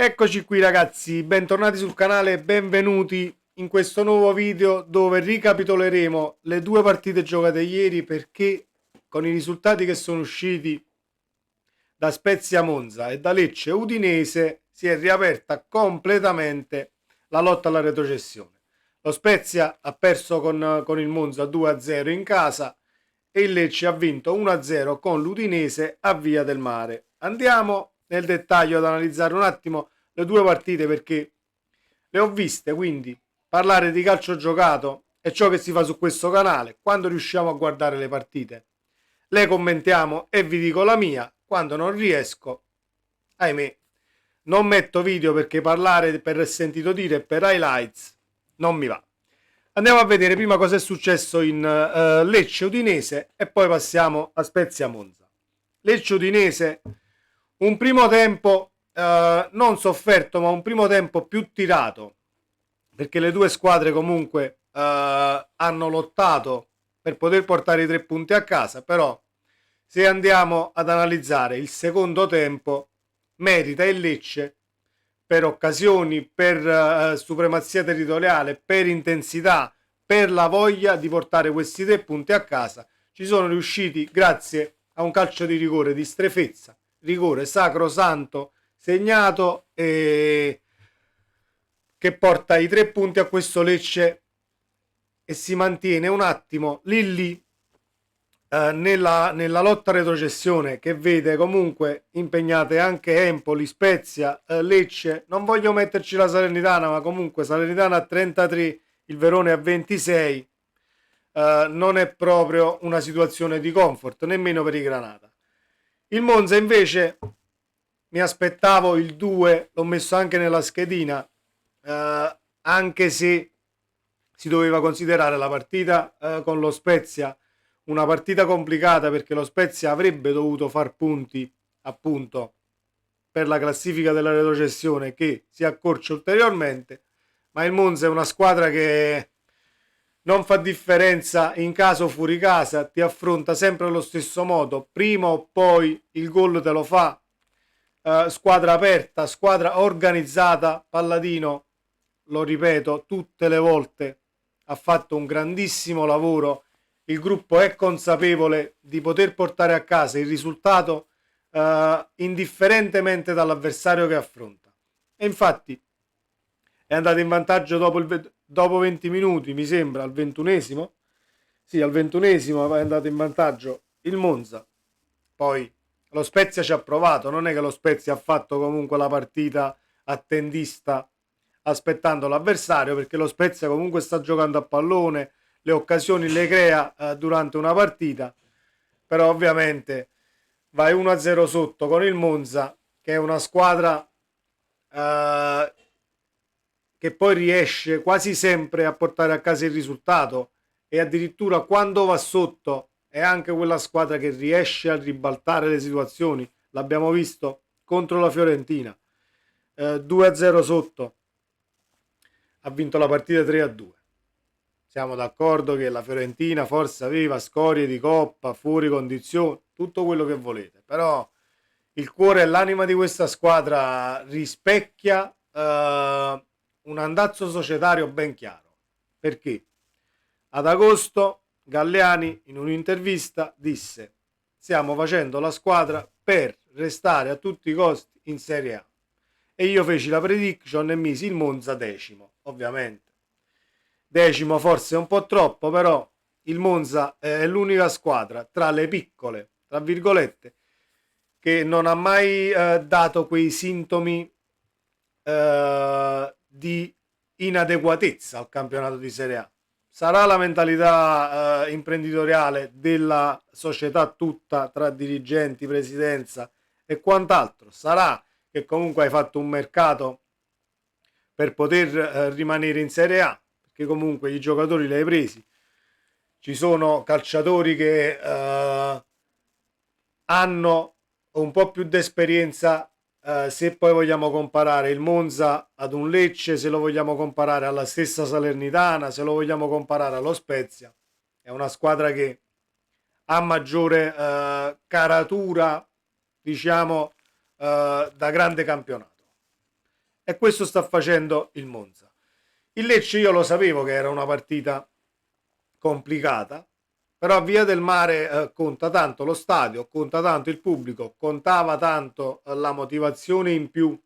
Eccoci qui ragazzi, bentornati sul canale e benvenuti in questo nuovo video dove ricapitoleremo le due partite giocate ieri, perché con i risultati che sono usciti da Spezia Monza e da Lecce Udinese si è riaperta completamente la lotta alla retrocessione. Lo Spezia ha perso con il Monza 2-0 in casa e il Lecce ha vinto 1-0 con l'Udinese a Via del Mare. Andiamo nel dettaglio ad analizzare un attimo le due partite, perché le ho viste, quindi parlare di calcio giocato è ciò che si fa su questo canale. Quando riusciamo a guardare le partite le commentiamo e vi dico la mia. Quando non riesco, ahimè, non metto video, perché parlare per sentito dire e per highlights non mi va. Andiamo a vedere prima cosa è successo in Lecce Udinese e poi passiamo a Spezia Monza. Lecce Udinese, un primo tempo non sofferto, ma un primo tempo più tirato, perché le due squadre comunque hanno lottato per poter portare i 3 punti a casa. Però se andiamo ad analizzare il secondo tempo, merita il Lecce per occasioni, per supremazia territoriale, per intensità, per la voglia di portare questi 3 punti a casa. Ci sono riusciti grazie a un calcio di rigore di strefezza, rigore sacrosanto, segnato, che porta i 3 punti a questo Lecce e si mantiene un attimo lì nella lotta retrocessione, che vede comunque impegnate anche Empoli, Spezia, Lecce. Non voglio metterci la Salernitana, ma comunque Salernitana a 33, il Verone a 26. Non è proprio una situazione di comfort, nemmeno per i Granata. Il Monza invece mi aspettavo il 2, l'ho messo anche nella schedina, anche se si doveva considerare la partita con lo Spezia una partita complicata, perché lo Spezia avrebbe dovuto far punti appunto per la classifica della retrocessione, che si accorcia ulteriormente. Ma il Monza è una squadra che non fa differenza in casa o fuori casa, ti affronta sempre allo stesso modo, prima o poi il gol te lo fa. Squadra aperta, squadra organizzata. Palladino, lo ripeto tutte le volte, ha fatto un grandissimo lavoro. Il gruppo è consapevole di poter portare a casa il risultato indifferentemente dall'avversario che affronta, e infatti è andato in vantaggio dopo 20 minuti, mi sembra al 21esimo. Sì, al 21esimo è andato in vantaggio il Monza. Poi lo Spezia ci ha provato, non è che lo Spezia ha fatto comunque la partita attendista aspettando l'avversario, perché lo Spezia comunque sta giocando a pallone, le occasioni le crea durante una partita. Però ovviamente vai 1-0 sotto con il Monza, che è una squadra che poi riesce quasi sempre a portare a casa il risultato, e addirittura quando va sotto è anche quella squadra che riesce a ribaltare le situazioni. L'abbiamo visto contro la Fiorentina, 2-0 sotto, ha vinto la partita 3-2. Siamo d'accordo che la Fiorentina forse aveva scorie di coppa, fuori condizioni, tutto quello che volete, però il cuore e l'anima di questa squadra rispecchia un andazzo societario ben chiaro. Perché ad agosto Galliani in un'intervista disse: stiamo facendo la squadra per restare a tutti i costi in Serie A, e io feci la prediction e misi il Monza decimo. Ovviamente decimo forse è un po' troppo, però il Monza è l'unica squadra tra le piccole, tra virgolette, che non ha mai dato quei sintomi di inadeguatezza al campionato di Serie A. Sarà la mentalità imprenditoriale della società tutta, tra dirigenti, presidenza e quant'altro. Sarà che comunque hai fatto un mercato per poter rimanere in Serie A, perché comunque i giocatori li hai presi. Ci sono calciatori che hanno un po' più di esperienza. Se poi vogliamo comparare il Monza ad un Lecce, se lo vogliamo comparare alla stessa Salernitana, se lo vogliamo comparare allo Spezia, è una squadra che ha maggiore caratura, diciamo, da grande campionato. e questo sta facendo il Monza. Il Lecce io lo sapevo che era una partita complicata, però a Via del Mare conta tanto lo stadio, conta tanto il pubblico, contava tanto la motivazione in più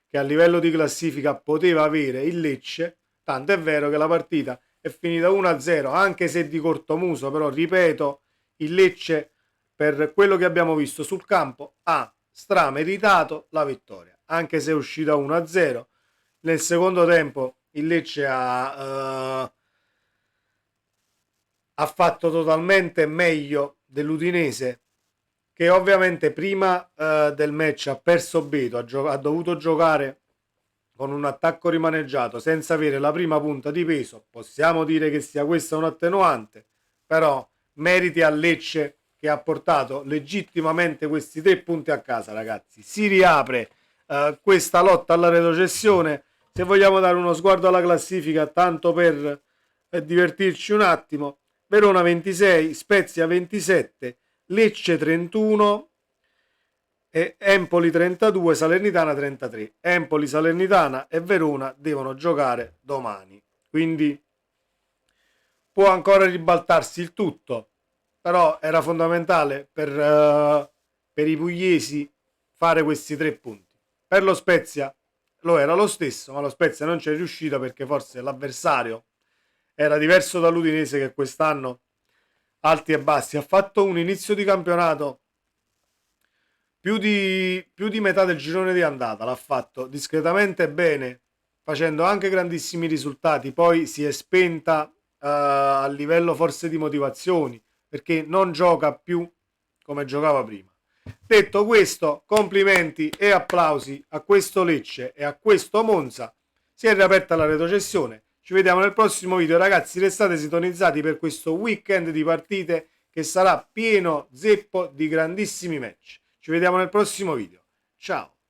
che a livello di classifica poteva avere il Lecce, tanto è vero che la partita è finita 1-0, anche se di cortomuso, però ripeto, il Lecce per quello che abbiamo visto sul campo ha strameritato la vittoria, anche se è uscita 1-0. Nel secondo tempo il Lecce ha fatto totalmente meglio dell'Udinese, che ovviamente prima del match ha perso Beto, ha dovuto giocare con un attacco rimaneggiato senza avere la prima punta di peso. Possiamo dire che sia questa un attenuante, però meriti a Lecce che ha portato legittimamente questi 3 punti a casa, ragazzi. Si riapre questa lotta alla retrocessione. Se vogliamo dare uno sguardo alla classifica, tanto per divertirci un attimo, Verona 26, Spezia 27, Lecce 31 e Empoli 32, Salernitana 33. Empoli, Salernitana e Verona devono giocare domani, quindi può ancora ribaltarsi il tutto, però era fondamentale per i pugliesi fare questi 3 punti. Per lo Spezia lo era lo stesso, ma lo Spezia non ci è riuscito perché forse l'avversario era diverso dall'Udinese, che quest'anno alti e bassi ha fatto un inizio di campionato più di metà del girone di andata, l'ha fatto discretamente bene, facendo anche grandissimi risultati. Poi si è spenta a livello forse di motivazioni, perché non gioca più come giocava prima. Detto questo, complimenti e applausi a questo Lecce e a questo Monza. Si è riaperta la retrocessione. Ci vediamo nel prossimo video, ragazzi. Restate sintonizzati per questo weekend di partite che sarà pieno zeppo di grandissimi match. Ci vediamo nel prossimo video. Ciao!